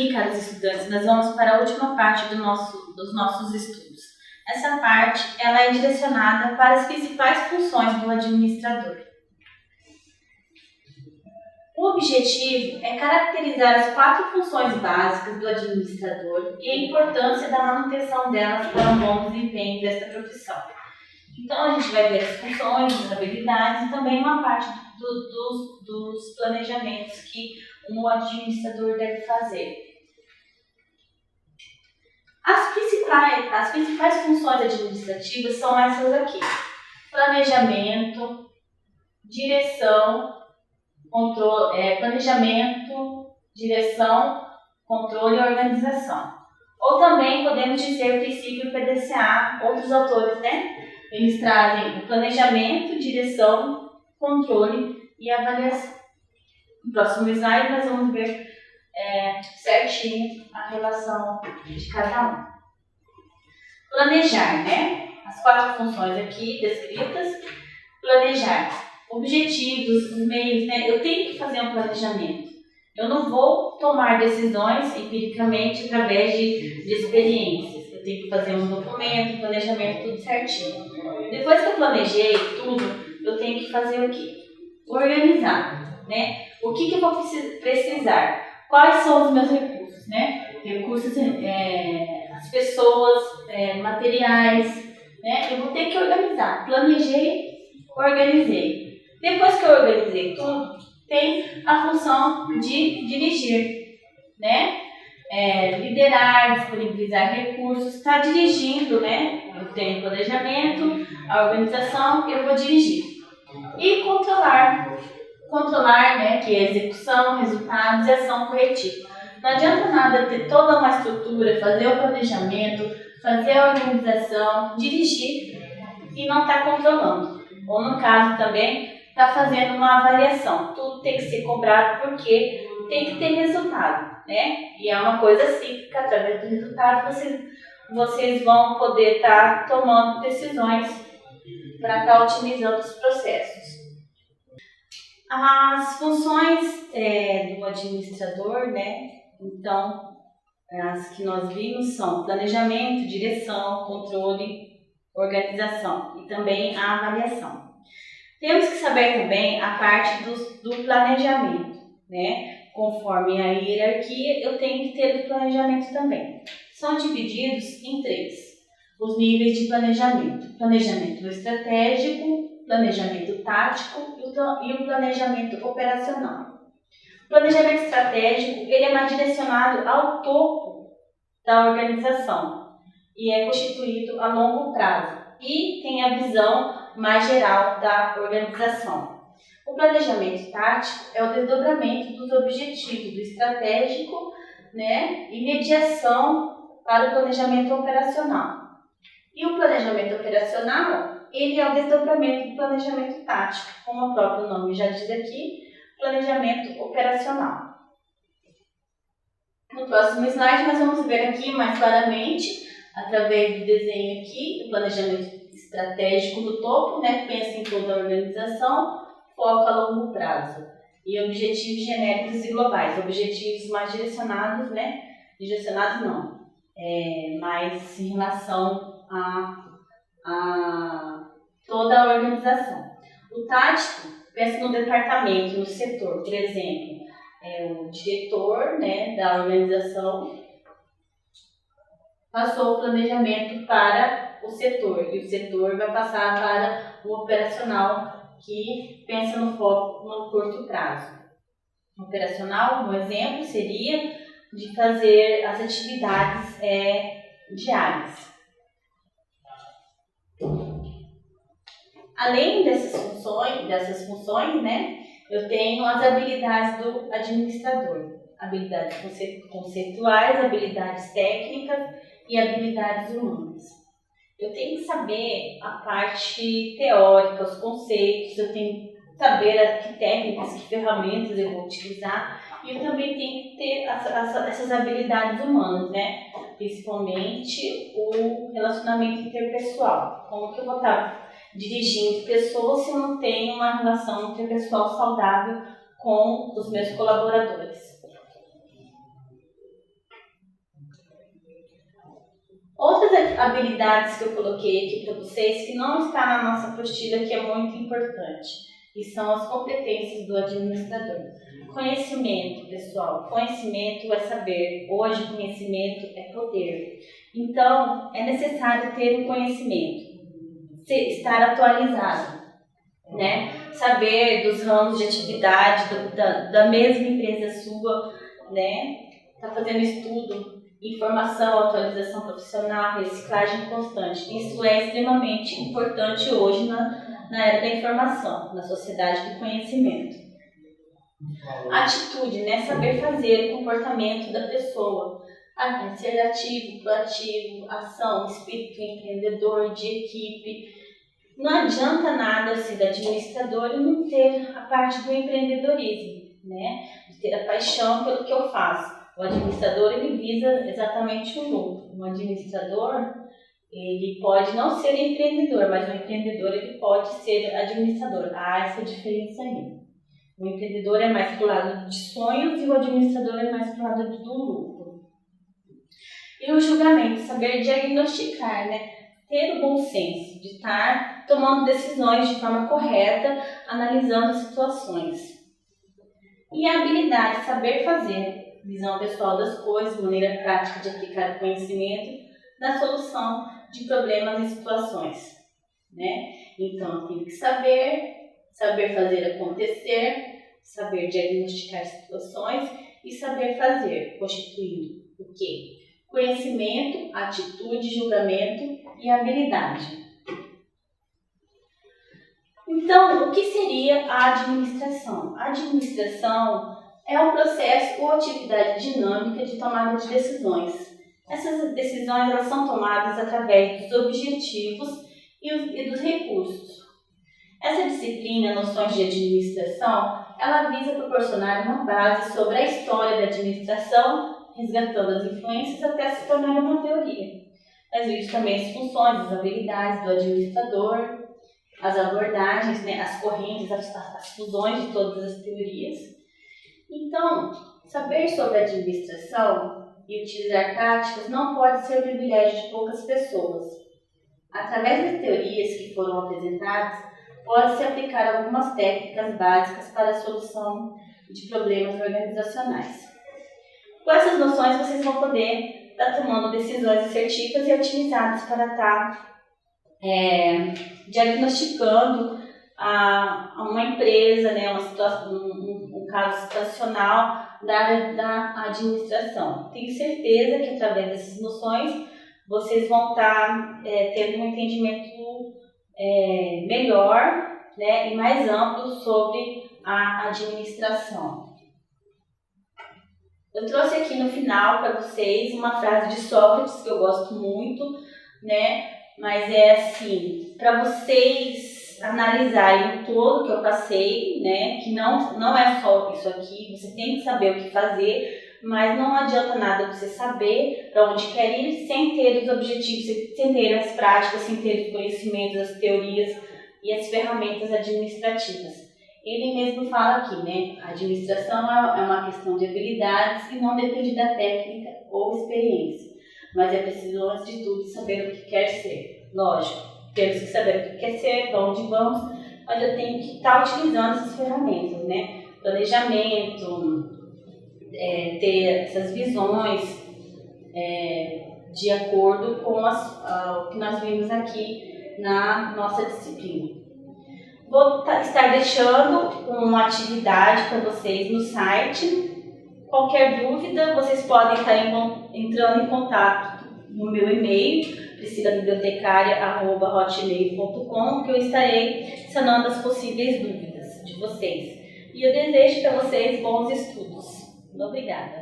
aqui, caros estudantes, nós vamos para a última parte dos nossos estudos. Essa parte ela é direcionada para as principais funções do administrador. O objetivo é caracterizar as 4 funções básicas do administrador e a importância da manutenção delas para um bom desempenho desta profissão. Então, a gente vai ver as funções, as habilidades e também uma parte dos planejamentos que um administrador deve fazer. As principais funções administrativas são essas aqui: planejamento, direção, controle e organização. Ou também podemos dizer o princípio PDCA, outros autores, né? Eles trazem o planejamento, direção, controle e avaliação. No próximo slide nós vamos ver certinho a relação de cada um. Planejar, né? As 4 funções aqui descritas. Planejar objetivos, os meios, né? Eu tenho que fazer um planejamento. Eu não vou tomar decisões empiricamente através de experiências. Eu tenho que fazer um documento, um planejamento, tudo certinho. Depois que eu planejei tudo, eu tenho que fazer o quê? Organizar, né? O que eu vou precisar? Quais são os meus recursos, né? Recursos, as pessoas, materiais, né? Eu vou ter que organizar. Planejei, organizei. Depois que eu organizei tudo, tem a função de dirigir, né? Liderar, disponibilizar recursos, está dirigindo, né? Eu tenho planejamento, a organização, eu vou dirigir. E controlar, né? Que é execução, resultados e ação corretiva. Não adianta nada ter toda uma estrutura, fazer o planejamento, fazer a organização, dirigir e não estar controlando. Ou no caso também, está fazendo uma avaliação. Tudo tem que ser cobrado porque tem que ter resultado, né? E é uma coisa cíclica, através do resultado vocês vão poder estar tomando decisões para estar otimizando os processos. As funções do administrador, né? Então, as que nós vimos são planejamento, direção, controle, organização e também a avaliação. Temos que saber também a parte do planejamento, né? Conforme a hierarquia, eu tenho que ter o planejamento também. São divididos em 3: os níveis de planejamento: planejamento estratégico, planejamento tático e o planejamento operacional. O planejamento estratégico ele é mais direcionado ao topo da organização e é constituído a longo prazo e tem a visão mais geral da organização. O planejamento tático é o desdobramento dos objetivos do estratégico, né, e mediação para o planejamento operacional. E o planejamento operacional, ele é o desdobramento do planejamento tático, como o próprio nome já diz aqui, planejamento operacional. No próximo slide nós vamos ver aqui mais claramente, através do desenho aqui, o planejamento estratégico do topo, né, pensa em toda a organização, foca a longo prazo. E objetivos genéricos e globais, objetivos mais direcionados, né, mais em relação a toda a organização. O tático pensa no departamento, no setor, por exemplo, o diretor, né, da organização passou o planejamento para o setor e o setor vai passar para o operacional, que pensa no foco no curto prazo. O operacional, um exemplo, seria de fazer as atividades diárias. Além dessas funções, né, eu tenho as habilidades do administrador. Habilidades conceituais, habilidades técnicas e habilidades humanas. Eu tenho que saber a parte teórica, os conceitos, eu tenho que saber que técnicas, que ferramentas eu vou utilizar, e eu também tenho que ter essas habilidades humanas, né? Principalmente o relacionamento interpessoal. Como que eu vou estar dirigindo pessoas se eu não tenho uma relação interpessoal saudável com os meus colaboradores? Outras habilidades que eu coloquei aqui para vocês, que não está na nossa apostila, que é muito importante, e são as competências do administrador. Conhecimento, pessoal. Conhecimento é saber. Hoje, conhecimento é poder. Então, é necessário ter um conhecimento, estar atualizado, né? Saber dos ramos de atividade da mesma empresa sua, né? Tá fazendo estudo, informação, atualização profissional, reciclagem constante. Isso é extremamente importante hoje na era da informação, na sociedade do conhecimento. Atitude, né? Saber fazer, o comportamento da pessoa. Ser ativo, proativo, ação, espírito empreendedor, de equipe. Não adianta nada ser administrador e não ter a parte do empreendedorismo, né? De ter a paixão pelo que eu faço. O administrador, ele visa exatamente o lucro. O administrador, ele pode não ser empreendedor, mas o empreendedor, ele pode ser administrador. Há essa diferença aí. O empreendedor é mais pro lado de sonhos e o administrador é mais pro lado do lucro. E o julgamento, saber diagnosticar, né? Ter o bom senso de estar tomando decisões de forma correta, analisando situações. E a habilidade, saber fazer, visão pessoal das coisas, maneira prática de aplicar o conhecimento na solução de problemas e situações, né? Então, tem que saber fazer acontecer, saber diagnosticar situações e saber fazer, constituindo o quê? Conhecimento, atitude, julgamento e habilidade. Então, o que seria a administração? A administração é um processo ou atividade dinâmica de tomada de decisões. Essas decisões elas são tomadas através dos objetivos e dos recursos. Essa disciplina, Noções de Administração, ela visa proporcionar uma base sobre a história da administração, resgatando as influências até se tornar uma teoria. Nós vimos também as funções, as habilidades do administrador, as abordagens, né, as correntes, as fusões de todas as teorias. Então, saber sobre a administração e utilizar práticas não pode ser o privilégio de poucas pessoas. Através das teorias que foram apresentadas, pode-se aplicar algumas técnicas básicas para a solução de problemas organizacionais. Com essas noções, vocês vão poder estar tomando decisões assertivas e otimizadas para estar diagnosticando uma empresa, né, uma situação, um caso situacional da área da administração. Tenho certeza que através dessas noções vocês vão estar tendo um entendimento melhor, né, e mais amplo sobre a administração. Eu trouxe aqui no final para vocês uma frase de Sócrates que eu gosto muito, né? Mas é assim, para vocês analisarem todo que eu passei, né? Que não é só isso aqui, você tem que saber o que fazer, mas não adianta nada você saber para onde quer ir sem ter os objetivos, sem ter as práticas, sem ter os conhecimentos, as teorias e as ferramentas administrativas. Ele mesmo fala aqui, né? A administração é uma questão de habilidades e não depende da técnica ou experiência. Mas é preciso, antes de tudo, saber o que quer ser. Lógico, temos que saber o que quer ser, para onde vamos, mas eu tenho que estar utilizando essas ferramentas, né? Planejamento, ter essas visões de acordo com o que nós vimos aqui na nossa disciplina. Vou estar deixando uma atividade para vocês no site. Qualquer dúvida, vocês podem estar entrando em contato no meu e-mail, priscilabibliotecaria@hotmail.com, que eu estarei sanando as possíveis dúvidas de vocês. E eu desejo para vocês bons estudos. Muito obrigada.